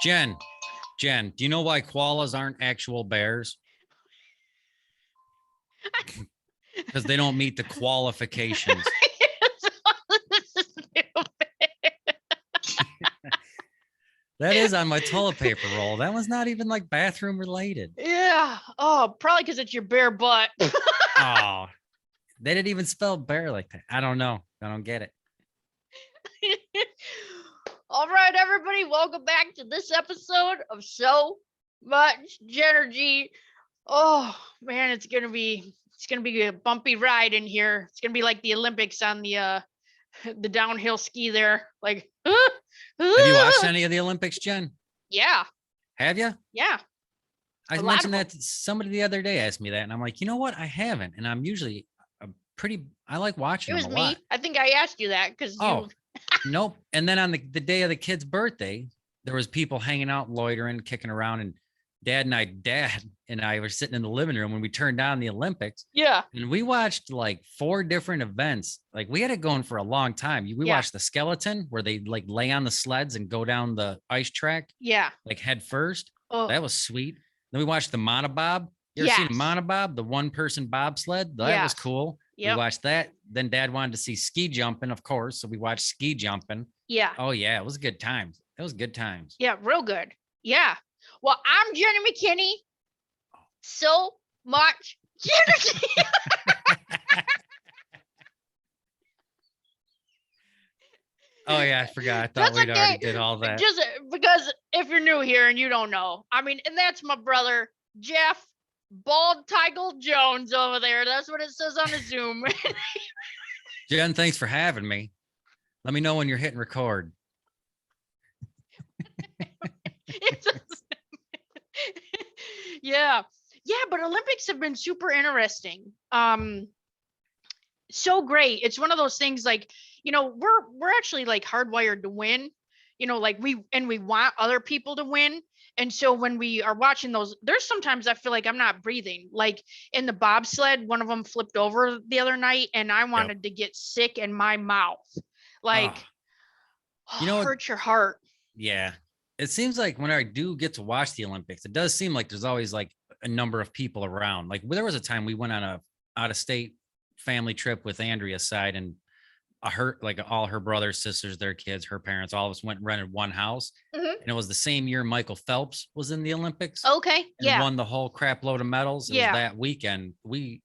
Jen, Jen, do you know why koalas aren't actual bears? Because they don't meet the qualifications. That is on my toilet paper roll. That was not even like bathroom related. Yeah. Oh, probably because it's your bare butt. Oh, they didn't even spell bear like that. I don't know. I don't get it. All right, everybody, welcome back to this episode of So Much JENergy. Oh man, it's gonna be a bumpy ride in here. It's gonna be like the Olympics on the downhill ski there. Like, Have you watched any of the Olympics, Jen? Yeah. Have you? Yeah. I mentioned that to somebody the other day asked me that, and I'm like, you know what? I haven't, and I'm usually I like watching them a lot. I think I asked you that because you. Nope. And then on the day of the kid's birthday, there was people hanging out, loitering, kicking around, and Dad and I were sitting in the living room when we turned on the Olympics. Yeah. And we watched like 4 different events. Like we had it going for a long time. We watched the skeleton where they like lay on the sleds and go down the ice track. Yeah. Like head first. Oh. That was sweet. Then we watched the monobob. You ever seen a monobob? The 1-person bobsled? That was cool. Yep. We watched that. Then Dad wanted to see ski jumping, of course. So we watched ski jumping. Yeah. Oh, yeah. It was good times. It was good times. Yeah, real good. Yeah. Well, I'm Jenny McKinney. So much JENergy. Oh, yeah. I forgot. I thought we'd already did all that. Just because if you're new here and you don't know, I mean, and that's my brother, Jeff Bald Tigle Jones over there. That's what it says on the Zoom. Jen, thanks for having me. Let me know when you're hitting record. Yeah. Yeah, but Olympics have been super interesting. So great. It's one of those things like, you know, we're actually like hardwired to win. You know, like we want other people to win. And so when we are watching those, there's sometimes I feel like I'm not breathing. Like in the bobsled, one of them flipped over the other night and I wanted to get sick in my mouth. Like, you know, hurt your heart. Yeah. It seems like when I do get to watch the Olympics, it does seem like there's always like a number of people around. Like there was a time we went on a out of state family trip with Andrea's side, and all her brothers, sisters, their kids, her parents, all of us went and rented one house. Mm-hmm. And it was the same year Michael Phelps was in the Olympics. Okay. And won the whole crap load of medals. It was that weekend.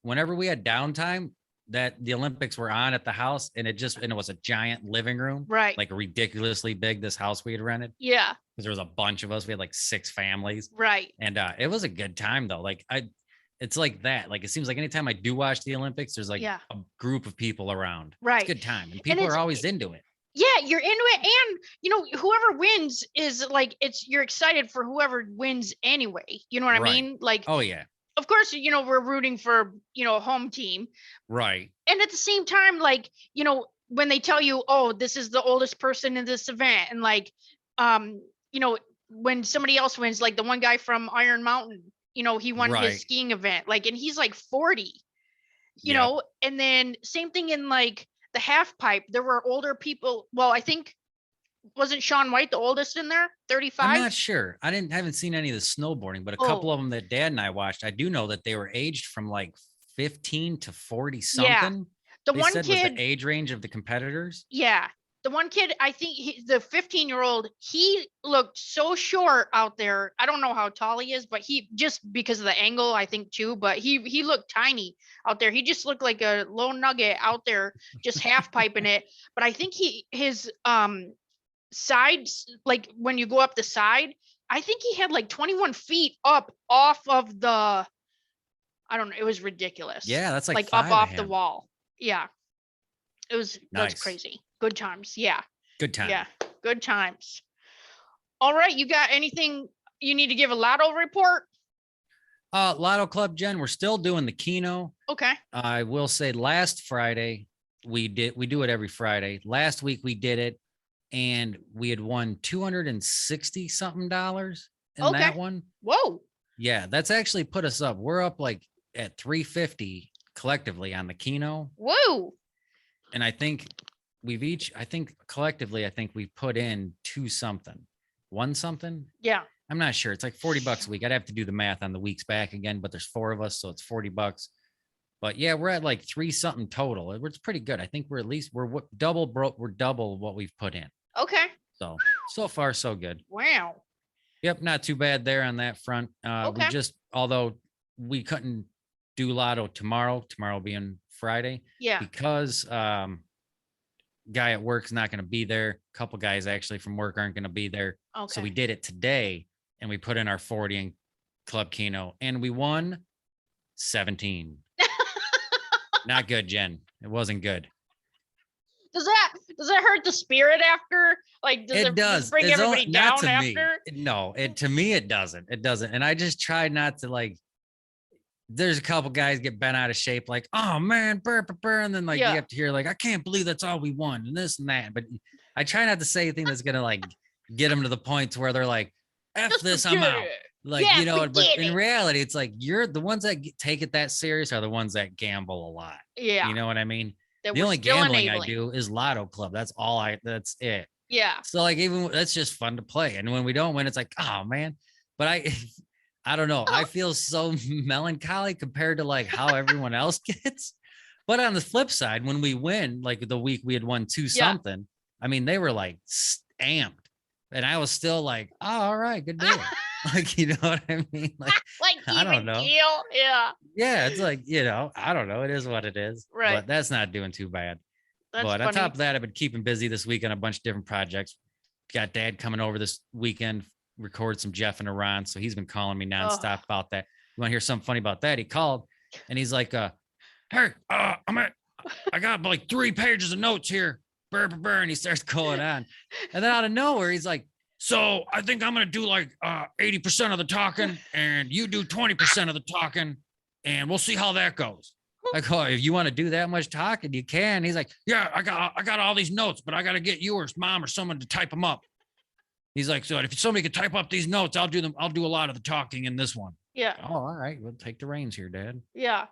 Whenever we had downtime, that the Olympics were on at the house, and it was a giant living room. Right. Like ridiculously big, this house we had rented. Yeah. Because there was a bunch of us. We had like 6 families. Right. And it was a good time though. Like it's like that. Like it seems like anytime I do watch the Olympics, there's like a group of people around. Right. It's a good time. And people are always into it. Yeah, you're into it. And you know, whoever wins is like, you're excited for whoever wins anyway. You know what I mean? Like, oh yeah. Of course, you know, we're rooting for, you know, a home team. Right. And at the same time, like, you know, when they tell you, oh, this is the oldest person in this event, and like, you know, when somebody else wins, like the one guy from Iron Mountain, you know, he won his skiing event, like, and he's like 40, you know, and then same thing in like the half pipe, there were older people. Well, I think, wasn't Shaun White the oldest in there? 35? I'm not sure. I haven't seen any of the snowboarding, but a couple of them that Dad and I watched, I do know that they were aged from like 15 to 40 something. Yeah. They one said kid was the age range of the competitors. Yeah. The one kid, I think the 15-year-old, he looked so short out there. I don't know how tall he is, but he, just because of the angle, I think too, but he looked tiny out there. He just looked like a low nugget out there, just half piping it. But I think his sides, like when you go up the side, I think he had like 21 feet up off of the, I don't know, it was ridiculous. Yeah, that's like up off the wall. Yeah, it was nice. That's crazy. Good times. Yeah, good times. Yeah, good times. All right, you got anything you need to give a lotto report? Lotto Club, Jen, we're still doing the Keno. Okay. I will say last Friday we do it every Friday. Last week we did it, and we had won $260 something in that one. Whoa. Yeah, that's actually put us up. We're up like at 350 collectively on the Keno. Whoa. And I think collectively, we put in 2 something one something. Yeah. I'm not sure. It's like $40 a week. I'd have to do the math on the weeks back again, but there's 4 of us, so it's $40. But yeah, we're at like 3 something total. It's pretty good. I think we're at least double what we've put in. Okay. So far so good. Wow. Yep, not too bad there on that front. Okay. Although we couldn't do lotto tomorrow being Friday, Yeah. because guy at work is not going to be there. A couple guys actually from work aren't going to be there. Okay. So we did it today, and we put in our 40 in Club Keno, and we won 17. Not good, Jen. It wasn't good. Does that hurt the spirit after? Like, does it bring everybody down after? No, to me it doesn't. It doesn't. And I just try not to, like, there's a couple guys get bent out of shape, like, oh man, and then like you have to hear like, I can't believe that's all we won, and this and that. But I try not to say anything that's gonna like get them to the point to where they're like, F just this, I'm out. Like, but in reality, it's like you're the ones that take it that serious are the ones that gamble a lot. Yeah. You know what I mean? The only gambling I do is Lotto Club. That's it. Yeah. So like, even that's just fun to play. And when we don't win, it's like, oh man. But I don't know. I feel so melancholy compared to like how everyone else gets. But on the flip side, when we win, like the week we had won 2 something, I mean, they were like amped. And I was still like, oh, all right, good deal. Like, you know what I mean? Like I don't know. Deal. Yeah. Yeah. It's like, I don't know. It is what it is. Right. But that's not doing too bad. That's but funny. On top of that, I've been keeping busy this week on a bunch of different projects. Got Dad coming over this weekend, record some Jeff and Iran. So he's been calling me nonstop about that. You want to hear something funny about that? He called and he's like, hey, I got like 3 pages of notes here. And he starts going on. And then out of nowhere, he's like, so I think I'm going to do like 80% of the talking and you do 20% of the talking and we'll see how that goes. Like, oh, if you want to do that much talking, you can. He's like, yeah, I got all these notes, but I got to get yours, mom or someone to type them up. He's like, so if somebody could type up these notes, I'll do them. I'll do a lot of the talking in this one. Yeah. Oh, all right. We'll take the reins here, Dad. Yeah.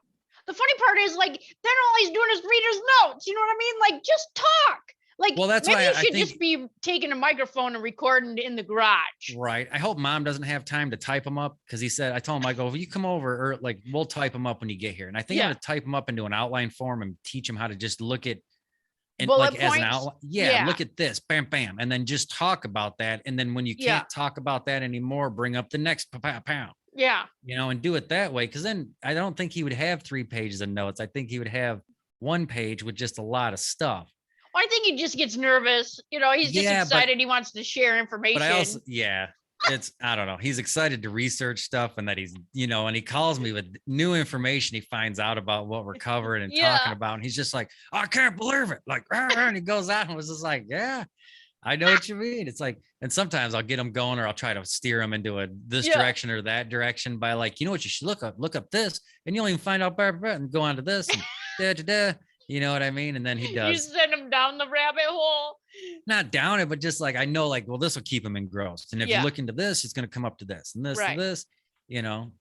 The funny part is like, then all he's doing is read his notes. You know what I mean? Like, just talk. Like, well, that's maybe why you should just be taking a microphone and recording in the garage. Right. I hope mom doesn't have time to type them up because I told him, I go, if you come over or like, we'll type them up when you get here. And I think I'm going to type them up into an outline form and teach them how to just look at and bullet like points? As an outline. Yeah. Look at this, bam, bam. And then just talk about that. And then when you can't talk about that anymore, bring up the next pound. Yeah. And do it that way. Cause then I don't think he would have 3 pages of notes. I think he would have 1 page with just a lot of stuff. Well, I think he just gets nervous. He's just excited. He wants to share information. But I also, I don't know. He's excited to research stuff and that he's, and he calls me with new information he finds out about what we're covering and talking about. And he's just like, I can't believe it. Like, and he goes out and was just like, yeah, I know what you mean. It's like, and sometimes I'll get him going or I'll try to steer him into this direction or that direction by like, you know what you should look up this and you'll even find out and go on to this and you know what I mean? And then he does. You send him down the rabbit hole. Not down it, but just like, I know, like, well, this will keep him engrossed. And if you look into this, it's going to come up to this and this and this,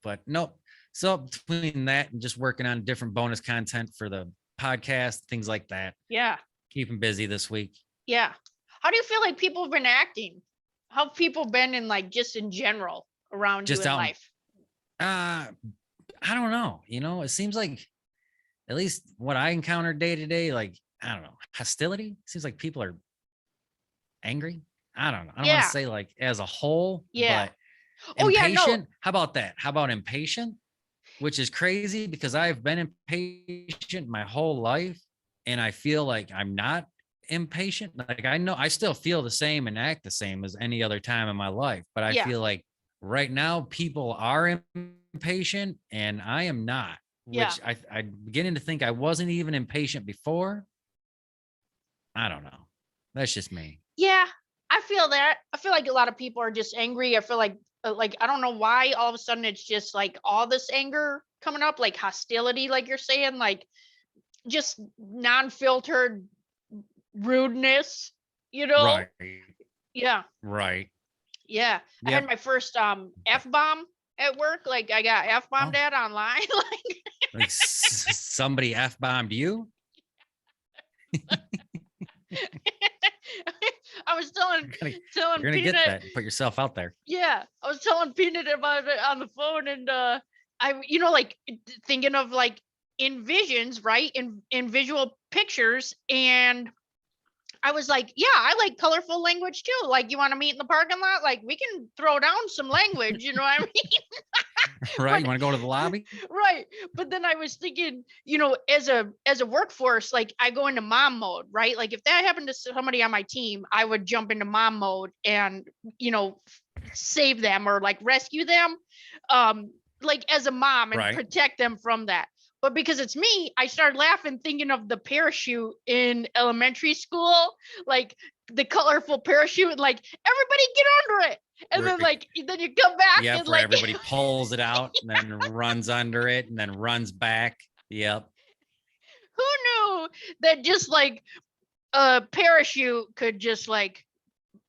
but nope. So between that and just working on different bonus content for the podcast, things like that. Yeah. Keep him busy this week. Yeah. How do you feel like people have been acting? How have people been in like, just in general around you in life? I don't know. It seems like, at least what I encounter day to day, like, I don't know, hostility. Seems like people are angry. I don't know. I don't want to say like as a whole, but impatient. How about that? How about impatient? Which is crazy because I've been impatient my whole life and I feel like I'm not impatient. Like I know I still feel the same and act the same as any other time in my life, but I feel like right now people are impatient and I am not. Which I'm beginning to think I wasn't even impatient before. I don't know. That's just me. Yeah, I feel that. I feel like a lot of people are just angry. I feel like I don't know why all of a sudden it's just like all this anger coming up, like hostility, like you're saying, like just non-filtered rudeness, Right. Yeah. Right. Yeah. I had my first F-bomb at work. Like I got F-bombed at online. Like somebody F-bombed you? I I was telling You're telling gonna get Peanut. that. Put yourself out there. Yeah, I was telling Peanut about it on the phone, and I, you know, like thinking of like in visions, right? In visual pictures, and I was like, yeah, I like colorful language too. Like, you want to meet in the parking lot? Like, we can throw down some language, you know what I mean? Right? You But want to go to the lobby? right. But then I was thinking, you know, as a workforce, like I go into mom mode, right? Like if that happened to somebody on my team, I would jump into mom mode and, you know, save them or like rescue them. Like as a mom and Right. protect them from that. But because it's me, I started laughing thinking of the parachute in elementary school, like the colorful parachute, like everybody get under it. And then Right. like then you come back Yep. and Where like everybody pulls it out and then runs under it and then runs back. Yep. who knew that just like a parachute could just like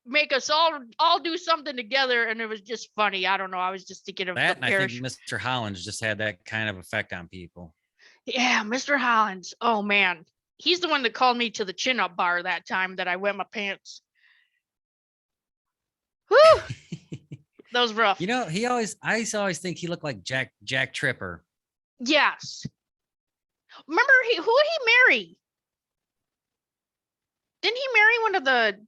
make us all do something together, and it was just funny. I don't know. I was just thinking of the That, and I think parachute. Mr. Hollins just had that kind of effect on people. Yeah, Mr. Hollins. Oh man. He's the one that called me to the chin up bar that time that I wet my pants. Whew, that was rough. You know, I used to always think he looked like Jack Tripper. Yes. Remember who did he marry? Didn't he marry one of the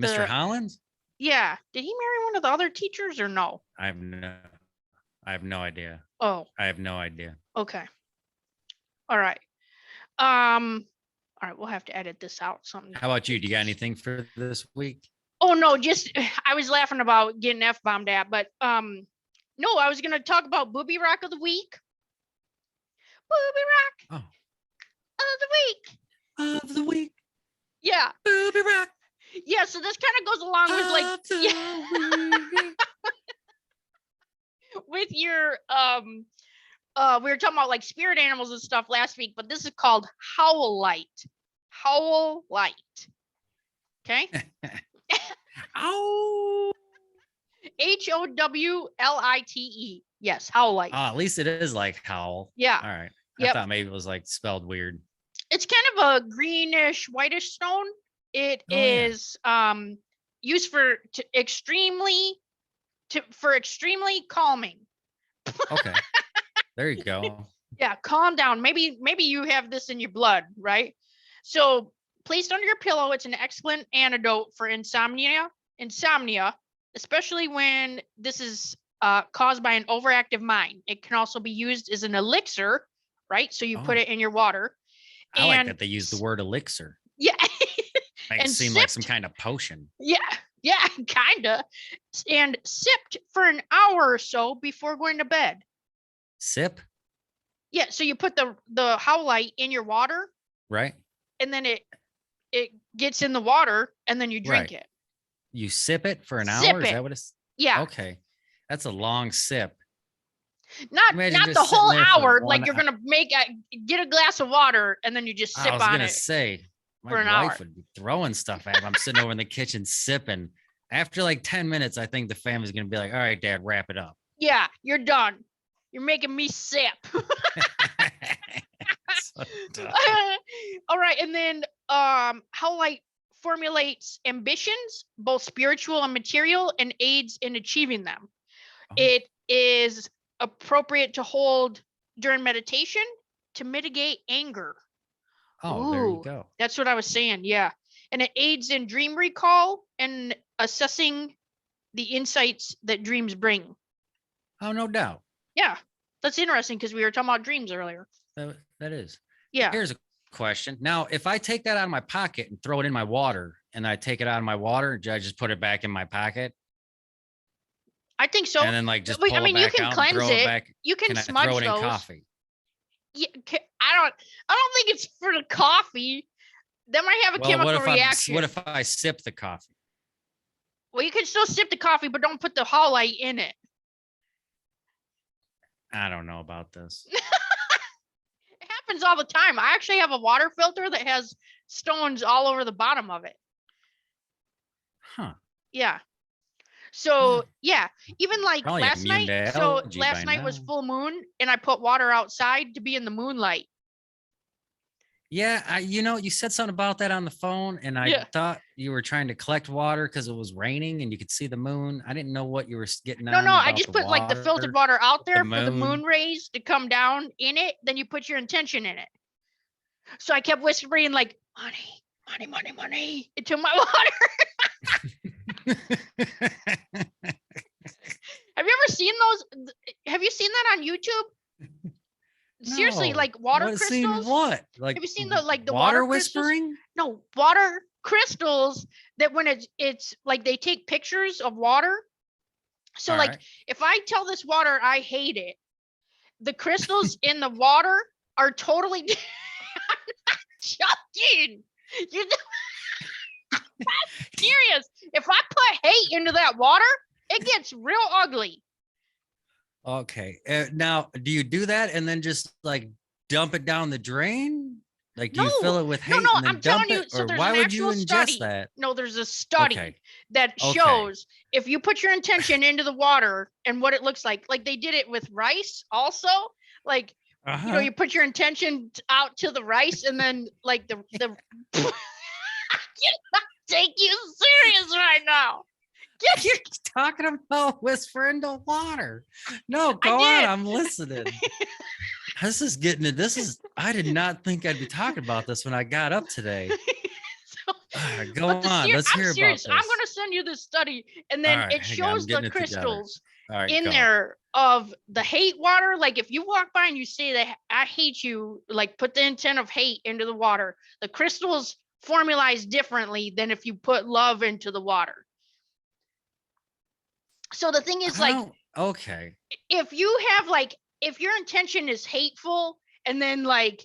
Mr. Hollins? yeah, did he marry one of the other teachers or no? I have no idea. Oh, I have no idea. okay. All right. All right, we'll have to edit this out. Something. How about you? Do you got anything for this week? Oh no, just I was laughing about getting F bombed at, but no, I was gonna talk about booby rock of the week. Booby rock Oh, of the week. of the week, Yeah, booby rock. yeah. So this kind of goes along with like yeah, with your we were talking about like spirit animals and stuff last week, but this is called howl light. Howl light. Okay. Ow. HOWLITE. Yes, howl light. At least it is like howl. Yeah. All right. Yep. I thought maybe it was like spelled weird. It's kind of a greenish, whitish stone. It is used for extremely calming. Okay. There you go. Yeah, calm down. Maybe you have this in your blood, right? So placed under your pillow, it's an excellent antidote for insomnia, especially when this is caused by an overactive mind. It can also be used as an elixir, right? So you put it in your water. I like that they use the word elixir. Yeah. Makes it seem like some kind of potion. Yeah, kinda. And sipped for an hour or so before going to bed. Sip? Yeah, so you put the howlite in your water, Right. and then it gets in the water, and then you drink it. You sip it for an Sip hour? Is it. that what it's? Yeah. Okay. That's a long sip. Not Imagine the just sitting whole there for hour. 1 Like you're gonna get a glass of water, and then you just I sip was on gonna it. say, my for an wife hour. would be throwing stuff at him. I'm sitting over in the kitchen sipping. After like 10 minutes, I think the family's gonna be like, all right, Dad, wrap it up. Yeah, you're done. You're making me sip. So dumb. All right, and then howlite formulates ambitions, both spiritual and material, and aids in achieving them. Oh. It is appropriate to hold during meditation to mitigate anger. Oh, there you Ooh, go. that's what I was saying. Yeah. And it aids in dream recall and assessing the insights that dreams bring. Oh, no doubt. Yeah. That's interesting because we were talking about dreams earlier. That is. Yeah. Here's a question. Now, if I take that out of my pocket and throw it in my water, and I take it out of my water, do I just put it back in my pocket? I think so. And then like just Wait, pull I mean, it you back can out and cleanse throw it. it back. You can Can I smudge throw it in those. coffee? Yeah, I don't think it's for the coffee. That might have a chemical reaction. What if I sip the coffee? Well, you can still sip the coffee, but don't put the howlite in it. I don't know about this. It happens all the time. I actually have a water filter that has stones all over the bottom of it. Huh. Yeah. So yeah, even like Probably last immune night. to So allergy last by night was now. full moon, and I put water outside to be in the moonlight. Yeah, you said something about that on the phone, and I Yeah. thought you were trying to collect water because it was raining and you could see the moon. I didn't know what you were getting No, no, on I about just the put like the filtered water, water out the there for the moon moon. rays to come down in it. Then you put your intention in it. So I kept whispering like money, money, money, money into my water. Have you ever seen those? Have you seen that on YouTube? Seriously, No, like water what scene? crystals? What Have like you seen the water water crystals? whispering? No, water crystals that when it's like they take pictures of water. So All like right. if I tell this water I hate it, the crystals in the water are totally joking. You serious? If I put hate into that water, it gets real ugly. Okay. Now, do you do that and then just like dump it down the drain? Like, do No, you fill it with no, hate no. and then I'm telling dump you. it, So or there's why an would you actual ingest study. that? No, there's a study Okay. that Okay. shows if you put your intention into the water and what it looks like. Like they did it with rice also. Like Uh-huh. you put your intention out to the rice and then like the I cannot take you serious right now. You're talking about whispering to water. No, I go on. did. I'm listening. I did not think I'd be talking about this when I got up today. So, All right, go but on. Let's I'm hear about serious. I'm this. gonna send you this study, and All then right, it hang on. I'm shows the getting it together. crystals All right, in go. there of the hate water. Like if you walk by and you say that I hate you, like put the intent of hate into the water, the crystals formalize differently than if you put love into the water. So the thing is, I like, don't. Okay. if you have like, if your intention is hateful, and then like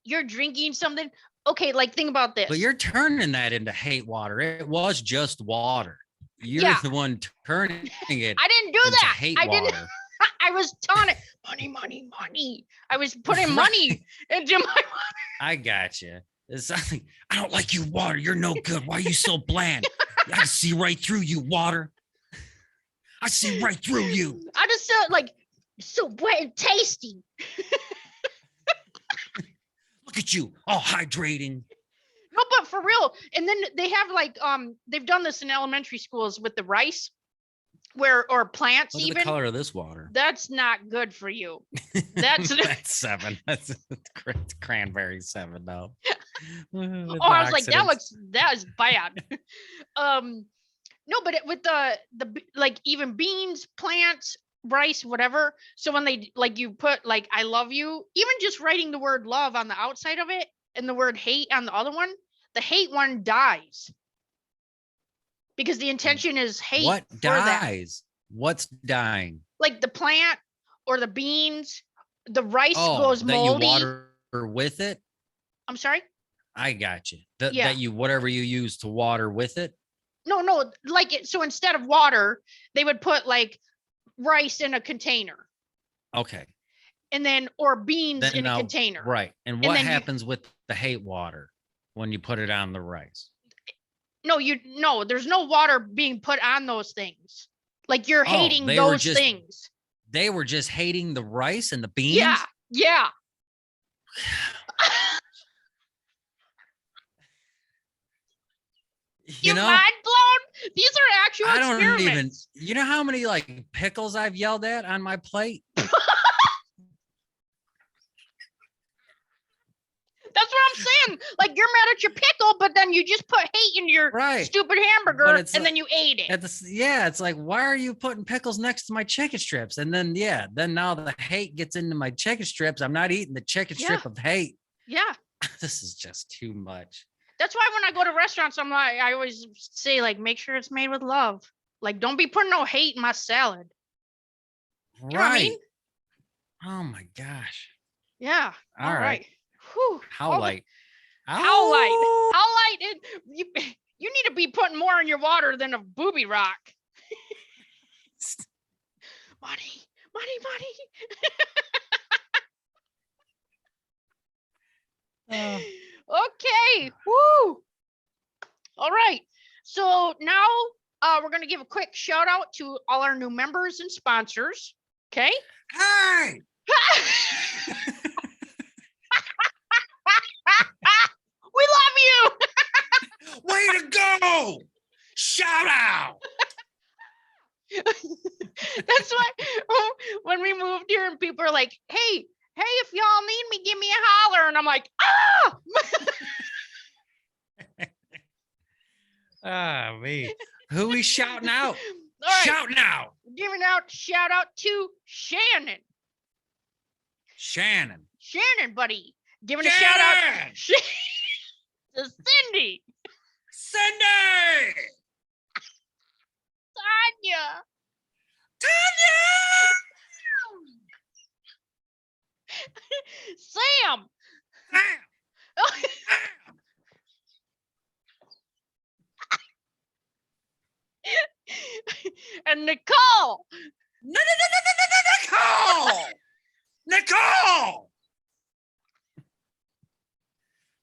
you're drinking something, okay, like think about But this. you're turning that into hate water. It was just water. You're Yeah, the one turning it I didn't do into that. hate I didn't. water. I was telling it money, money, money. I was putting money Right. into my. I got you. It's something. I don't like you, water. You're no good. Why are you so bland? I can see right through you, water. I see right through you. I just felt like so wet and tasty. Look at you, all hydrating. No, but for real. And then they have like they've done this in elementary schools with the rice, where or plants Look at the even. color of this water. That's not good for you. That's That's 7. That's cranberry 7 though. oh, I was like, that is bad. No, but with the like even beans, plants, rice, whatever. So when they like you put like I love you, even just writing the word love on the outside of it and the word hate on the other one, the hate one dies because the intention is hate What for that. dies? What's dying? Like the plant or the beans, the rice goes that you moldy. water with it. I'm sorry. I got you. Yeah. That you whatever you use to water with it. No, like it. So instead of water, they would put like rice in a container. Okay. And then or beans Then in a now, container. right. And what then happens with the hate water when you put it on the rice? No, there's no water being put on those things. Like you're hating they were those just things. they were just hating the rice and the beans. Yeah. You know, mind blown? These are actual I don't even. experiments. You know how many like pickles I've yelled at on my plate? That's what I'm saying. Like you're mad at your pickle, but then you just put hate in your Right. stupid hamburger and then you ate it. It's like, why are you putting pickles next to my chicken strips? And then then now the hate gets into my chicken strips. I'm not eating the chicken strip of hate. Yeah. This is just too much. That's why when I go to restaurants, I always say like, make sure it's made with love. Like, don't be putting no hate in my salad. You know what I mean? Oh my gosh. Yeah. All right. Whew. How light? How light? How light? You need to be putting more in your water than a booby rock. Money. Okay. Woo. All right. So now we're going to give a quick shout out to all our new members and sponsors. Okay. Hey. go. Shout out. That's why when we moved here and people are like, hey, if y'all need me, give me a holler. And I'm like, ah. Ah, me. Who we shouting out? All right. Shouting out. Giving out shout out to Shannon. Shannon, buddy. Giving a shout out to Cindy. Tanya. Sam. And Nicole. Nicole.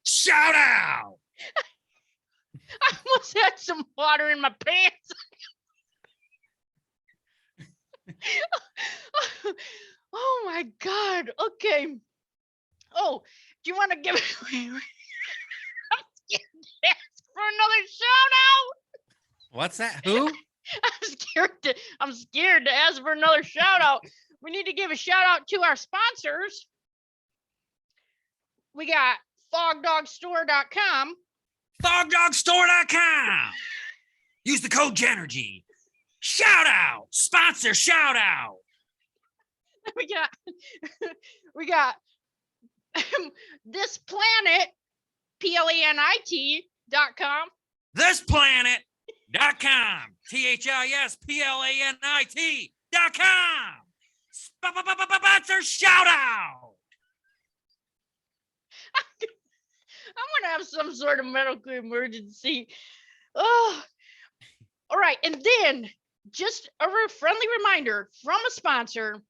Shout out. I almost had some water in my pants. Oh my God. Okay. Oh, do you want to give it away? I'm scared to ask for another shout out. What's that? Who? I'm scared to ask for another shout out. We need to give a shout out to our sponsors. We got fogdogstore.com. Fogdogstore.com. Use the code JENergy. Shout out. Sponsor shout out. We got this planet, planit.com. Thisplanet.com. THISPLANIT.com. Sponsor shout out. I'm going to have some sort of medical emergency. Oh, all right. And then just a friendly reminder from a sponsor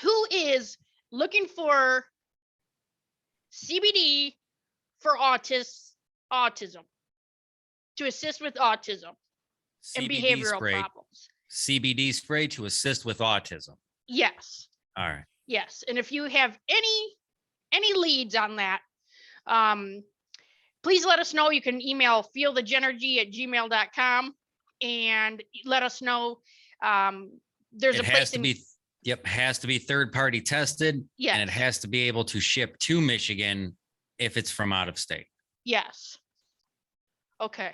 who is looking for CBD for autism, to assist with autism and behavioral problems. CBD spray to assist with autism. Yes. All right. Yes. And if you have any leads on that, please let us know. You can email feelthejenergy@gmail.com and let us know. There's a place has to be third party tested. Yes. And it has to be able to ship to Michigan if it's from out of state. Yes. Okay.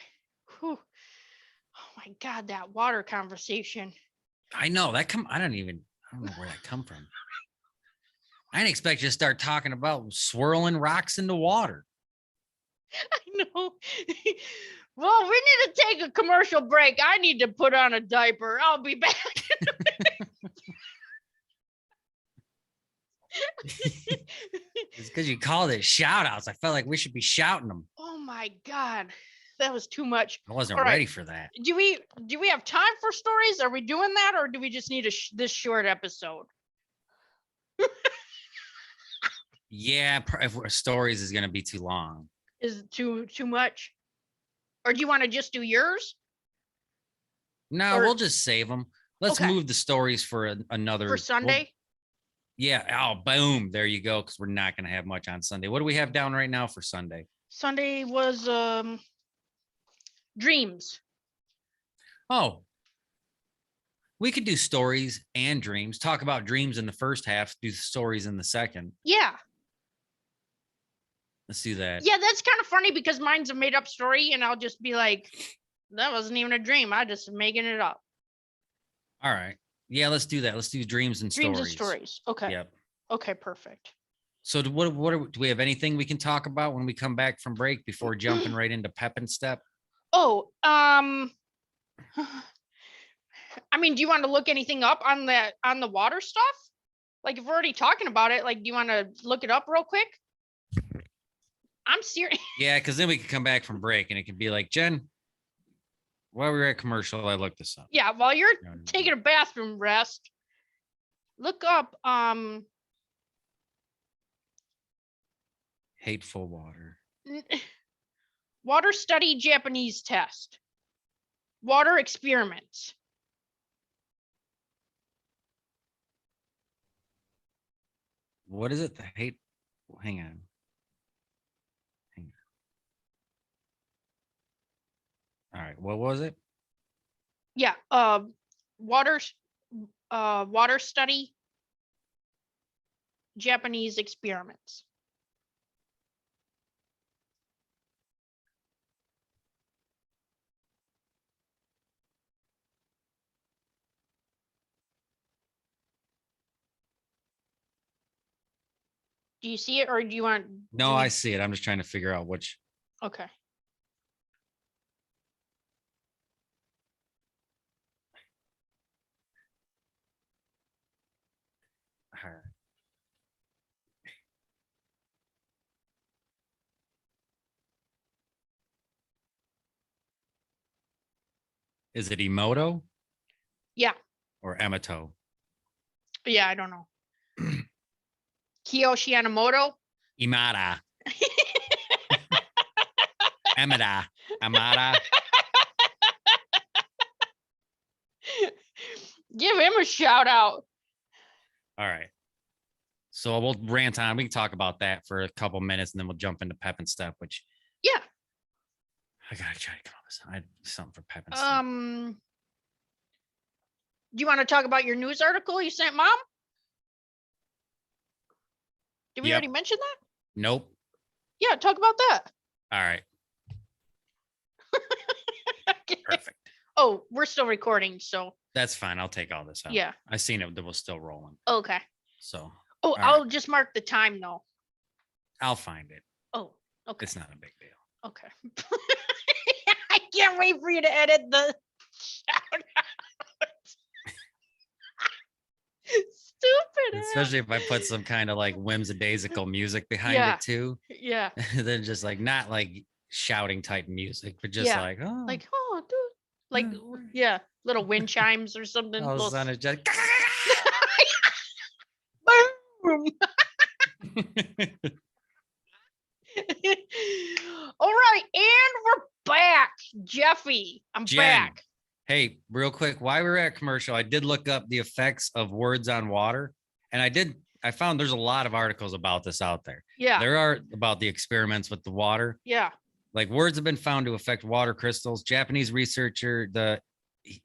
Whew. Oh my God, that water conversation. I know that I don't know where that come from. I didn't expect you to start talking about swirling rocks into water. I know. Well, we need to take a commercial break. I need to put on a diaper. I'll be back. It's because you called it shout outs. I felt like we should be shouting them. Oh my God. That was too much. I wasn't ready for that. Do we have time for stories? Are we doing that, or do we just need this short episode? Yeah, if stories is going to be too long. Is it too much? Or do you want to just do yours? No, we'll just save them. Let's move the stories for another. For Sunday? Oh, boom. There you go. Because we're not going to have much on Sunday. What do we have down right now for Sunday? Sunday was dreams. Oh, we could do stories and dreams. Talk about dreams in the first half, do stories in the second. Yeah. Let's do that. Yeah, that's kind of funny because mine's a made up story and I'll just be like, that wasn't even a dream. I just making it up. All right. Yeah, let's do that. Let's do dreams and stories. Dreams and stories. Okay. Yep. Okay, perfect. So do we have anything we can talk about when we come back from break before jumping right into pep and step? Oh, I mean, do you want to look anything up on the water stuff? Like if we're already talking about it, like do you want to look it up real quick? I'm serious. Yeah, because then we can come back from break and it can be like, Jen, while we were at commercial, I looked this up. Yeah, while you're taking a bathroom rest, look up hateful water. Water study Japanese test. Water experiments. What is it? Hang on. All right. What was it? Yeah. Water water study, Japanese experiments. Do you see it, or do you want? No, I see it. I'm just trying to figure out which. Okay. All right. Is it Emoto Yeah. or Emato? Yeah. I don't know. Kiyoshi Yamamoto. Imada. Amada. Amada. Give him a shout out. All right. So we'll rant on. We can talk about that for a couple minutes, and then we'll jump into Pep and Step, which Yeah. I gotta try to come up with something. I something for Pep and Step. Do you want to talk about your news article you sent Mom? Did we already mention that? Nope. Yeah, talk about that. All right. Okay. Perfect. Oh, we're still recording, so That's fine. I'll take all this out. yeah. I seen it. That was still rolling. Okay. So. Oh, all I'll right. just mark the time though. I'll find it. Oh, okay. It's not a big deal. Okay. I can't wait for you to edit the shout out. Stupid. Especially if I put some kind of like whimsidaisical music behind it too. Yeah. Then just like not like shouting type music, but just like, oh, like, oh, dude. Like, yeah, little wind chimes or something. all of a Little sudden it's just boom. All right, and we're back. Jeffy, I'm Jen, back. Hey, real quick, while we were at commercial, I did look up the effects of words on water, and I found there's a lot of articles about this out there. Yeah. There are about the experiments with the water. Yeah. Like words have been found to affect water crystals. Japanese researcher, the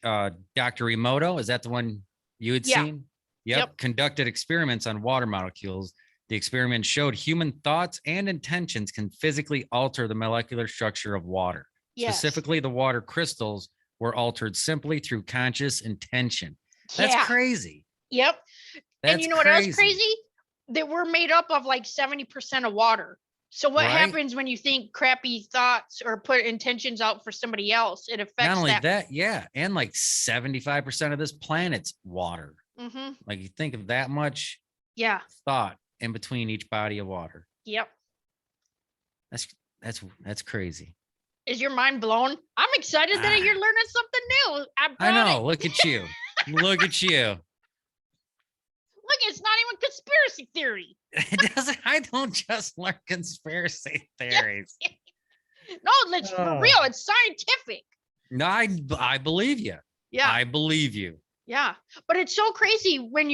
Dr. Emoto, is that the one you had seen? Yep. Conducted experiments on water molecules. The experiment showed human thoughts and intentions can physically alter the molecular structure of water. Yes. Specifically, the water crystals were altered simply through conscious intention. That's crazy. Yep. That's and you know what else crazy? That we're made up of like 70% of water. So what happens when you think crappy thoughts or put intentions out for somebody else? It affects not only that, yeah, and like 75% of this planet's water. Mm-hmm. Like you think of that much thought in between each body of water. Yep. That's crazy. Is your mind blown? I'm excited that you're learning something new. I know. Look at you. Look at you. Look, it's not even conspiracy theory. It doesn't. I don't just learn conspiracy theories. No, it's for real. It's scientific. No, I believe you. Yeah. I believe you. Yeah. But it's so crazy when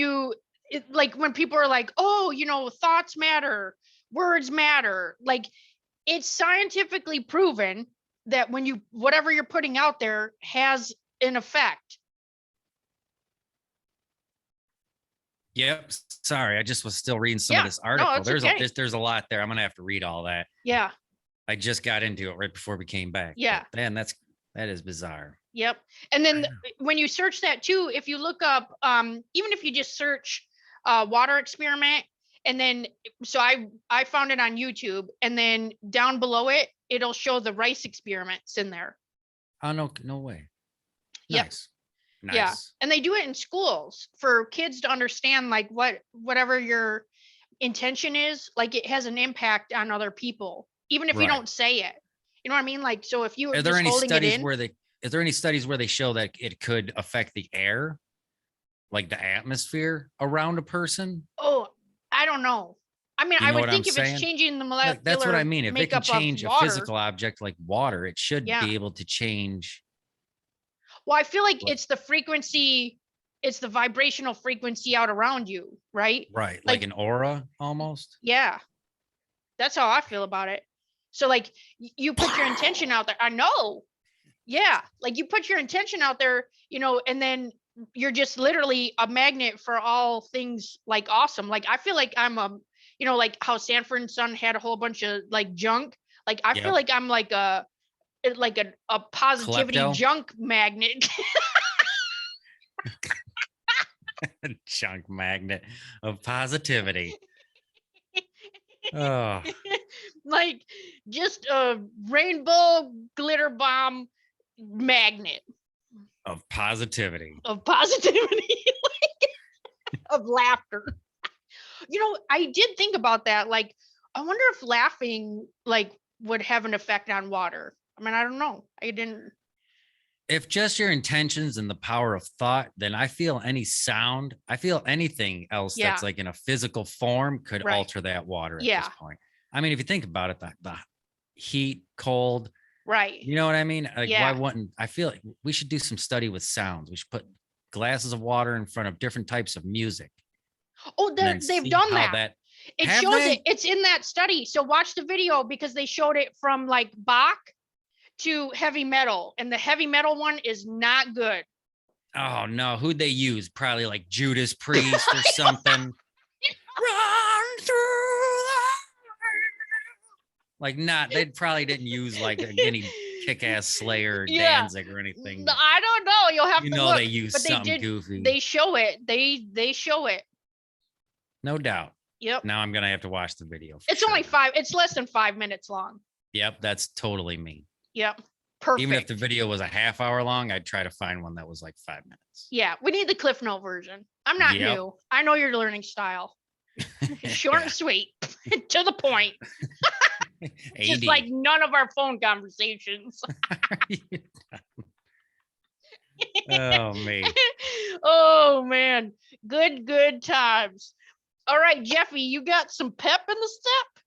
when people are like, oh, thoughts matter, words matter. Like it's scientifically proven that when whatever you're putting out there has an effect. Yep. Sorry, I just was still reading some of this article. No, there's a lot there. I'm gonna have to read all that. Yeah. I just got into it right before we came back. Yeah. But man, that is bizarre. Yep. And then when you search that too, if you look up, even if you just search water experiment, and then so I found it on YouTube, and then down below it, it'll show the rice experiments in there. Oh no way. Yep. Nice. Yeah. And they do it in schools for kids to understand like whatever your intention is, like it has an impact on other people, even if you don't say it. You know what I mean? Like, so if you are there any studies where they show that it could affect the air, like the atmosphere around a person? Oh, I don't know. I mean, I would think if it's changing the molecular, that's what I mean. If it can change a physical object like water, it should be able to change. Well, I feel like it's the frequency, it's the vibrational frequency out around you, right? Right. Like an aura almost. Yeah. That's how I feel about it. So like you put your intention out there. I know. Yeah, like you put your intention out there, and then you're just literally a magnet for all things like awesome. Like I feel like I'm like how Sanford and Son had a whole bunch of like junk. Like I feel Yep. like I'm like a positivity Klepto. junk magnet. Junk magnet of positivity. Oh, Like just a rainbow glitter bomb magnet of positivity. of positivity, of laughter. I did think about that. Like, I wonder if laughing like would have an effect on water. I mean, I don't know. I didn't. If just your intentions and the power of thought, then I feel any sound, I feel anything else Yeah. that's like in a physical form could Right. alter that water at this Yeah. point. I mean, if you think about it, the heat, cold, Right. you know what I mean? Like, why Yeah. wouldn't I feel like we should do some study with sounds? We should put glasses of water in front of different types of music Oh, and then they've see done how that. that It have shows it. they? It's in that study. So watch the video because they showed it from like Bach to heavy metal, and the heavy metal one is not good. Oh no, who'd they use? Probably like Judas Priest or something. Run through like not they probably didn't use like any kick-ass Slayer or Yeah. Danzig or anything. I don't know. You'll have You to know they look. use But they something did. goofy. They show it. They show it. No doubt. Yep. Now I'm gonna have to watch the video. It's sure. only 5. It's less than 5 minutes long. Yep, that's totally me. Yep. Perfect. Even if the video was a half hour long, I'd try to find one that was like 5 minutes. Yeah, we need the Cliff Note version. I'm not Yep. new. I know your learning style. Short and sweet, to the point. Just like none of our phone conversations. Oh me. Oh man, good times. All right, Jeffy, you got some pep in the step?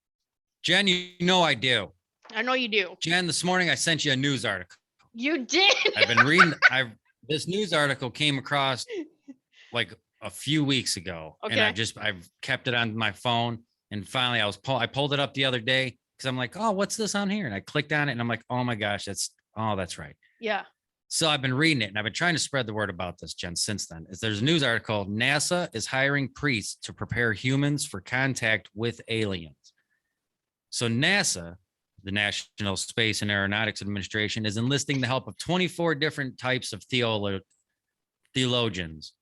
Jen, you know I do. I know you do. Jen, this morning I sent you a news article. You did. I've been reading. This news article came across like a few weeks ago, and I've kept it on my phone. And finally, I pulled it up the other day because I'm like, oh, what's this on here? And I clicked on it, and I'm like, oh my gosh, that's right. Yeah. So I've been reading it, and I've been trying to spread the word about this, Jen. Since then, there's a news article. NASA is hiring priests to prepare humans for contact with aliens. So NASA, the National Space and Aeronautics Administration, is enlisting the help of 24 different types of theologians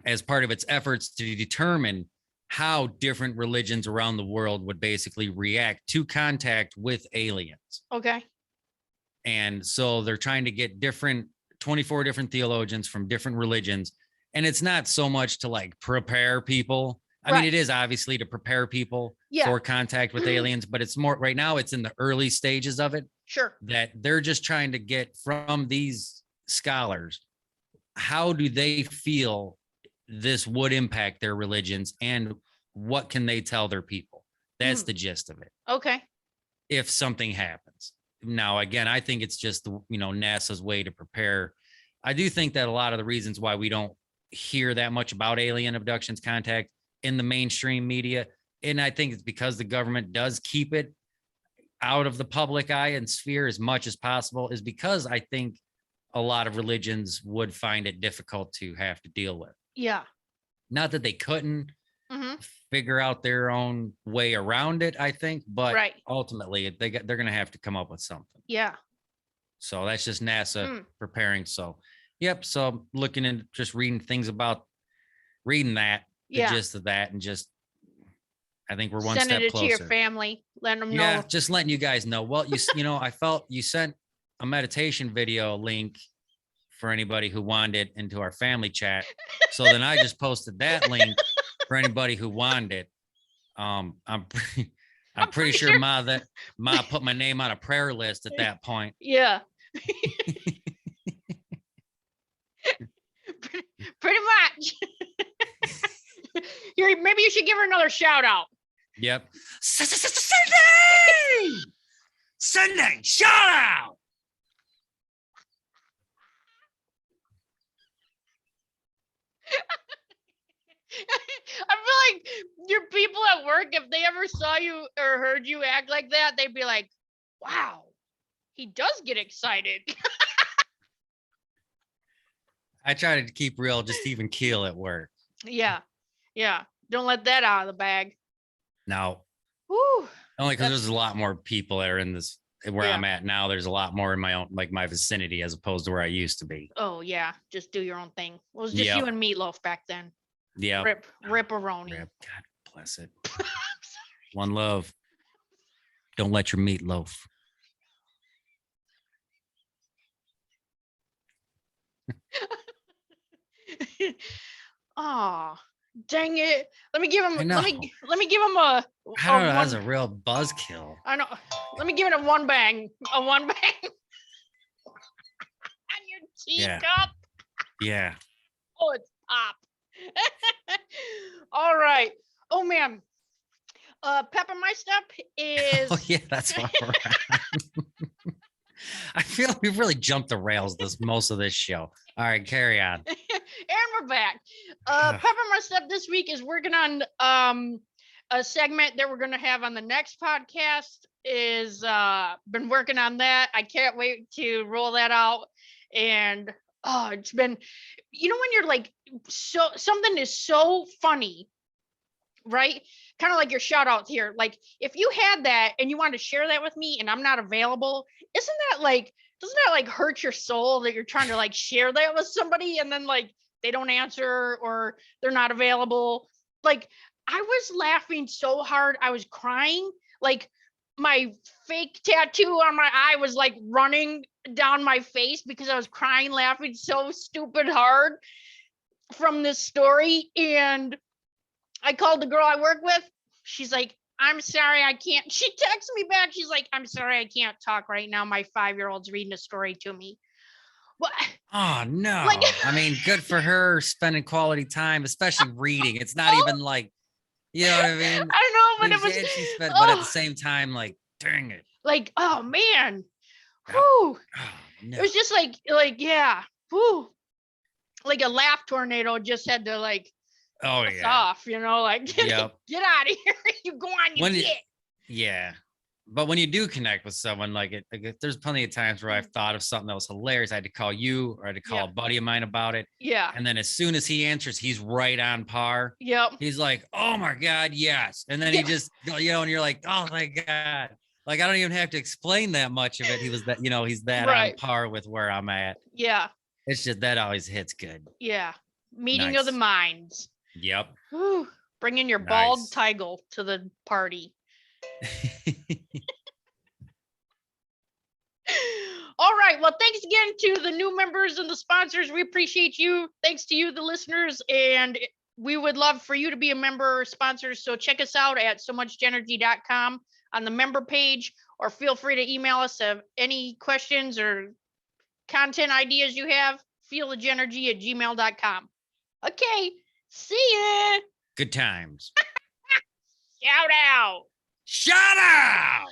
as part of its efforts to determine how different religions around the world would basically react to contact with aliens. Okay. And so they're trying to get 24 different theologians from different religions. And it's not so much to like prepare people. I mean, it is obviously to prepare people for contact with aliens, but it's more right now, it's in the early stages of it. Sure. That they're just trying to get from these scholars, how do they feel this would impact their religions and what can they tell their people? That's the gist of it. Okay. If something happens. Now, again, I think it's just NASA's way to prepare. I do think that a lot of the reasons why we don't hear that much about alien abductions contact in the mainstream media, and I think it's because the government does keep it out of the public eye and sphere as much as possible, is because I think a lot of religions would find it difficult to have to deal with. Yeah. Not that they couldn't figure out their own way around it, I think, but ultimately they're going to have to come up with something. Yeah. So that's just NASA preparing. So, yep. So I'm looking and just reading things about reading that, the gist of that, and just, I think we're one step closer. Send it to your family, let them know. Yeah, just letting you guys know. Well, I felt you sent a meditation video link for anybody who wanted it into our family chat. So then I just posted that link for anybody who wanted it. I'm pretty sure Ma put my name on a prayer list at that point. Yeah. Pretty much. Here, maybe you should give her another shout out. Yep. Sunday shout out. I feel like your people at work, if they ever saw you or heard you act like that, they'd be like, wow, he does get excited. I try to keep real, just even keel at work. Yeah. Yeah. Don't let that out of the bag. No, Woo. only because That's there's a lot more people that are in this where yeah. I'm at now. There's a lot more in my own, like my vicinity, as opposed to where I used to be. Oh yeah. Just do your own thing. Well, it was just you Yep. and Meatloaf back then. Yep. Rip-a-roni. Rip. God bless it. One love. Don't let your meat loaf. Oh, dang it. Let me give him I know. let me give him a I don't know. That's one a real buzzkill. I know. Let me give it a one bang. A one bang on your Yeah. teacup. Yeah. Oh, it's pop. All right. Oh man. Pepper my step is Oh yeah, that's where we're at. I feel like we've really jumped the rails this most of this show. All right, carry on. and we're back. Pepper my step this week is working on a segment that we're gonna have on the next podcast. Is been working on that. I can't wait to roll that out. And oh, it's been, you know, when you're like, so something is so funny, right? Kind of like your shout out here. Like if you had that and you wanted to share that with me and I'm not available, isn't that like, doesn't that like hurt your soul that you're trying to like share that with somebody and then like they don't answer or they're not available? Like I was laughing so hard, I was crying. Like my fake tattoo on my eye was like running down my face because I was crying, laughing so stupid hard from this story. And I called the girl I work with. She's like, I'm sorry, I can't. She texts me back. She's like, I'm sorry, I can't talk right now. My 5-year-old's reading a story to me. What? Oh no. Like, I mean, good for her spending quality time, especially reading. It's not oh, even like, you know what I mean? I know, but it was, And she spent, but at the oh, same time, like, dang it. like, oh man. Oh, Whew. oh, It no. was just like, yeah. Whew. Like a laugh tornado just had to like Oh us yeah. off, you know, like Yep. get out of here. You go on, you When get. yeah. But when you do connect with someone, there's plenty of times where Mm. I've thought of something that was hilarious. I had to call you or I had to call Yep. a buddy of mine about it. Yeah. And then as soon as he answers, he's right on par. Yep. He's like, oh my God, yes. And then he Yeah. just, and you're like, oh my God. Like, I don't even have to explain that much of it. He was that, he's that on Right. par with where I'm at. Yeah. It's just that always hits good. Yeah. Meeting of the Nice. minds. Yep. Whew. Bringing your bald Nice. tigle to the party. All right. Well, thanks again to the new members and the sponsors. We appreciate you. Thanks to you, the listeners. And we would love for you to be a member or sponsor. So check us out at somuchjenergy.com on the member page, or feel free to email us any questions or content ideas you have. feelthegenergy@gmail.com. Okay. See ya. Good times. Shout out. Shout out.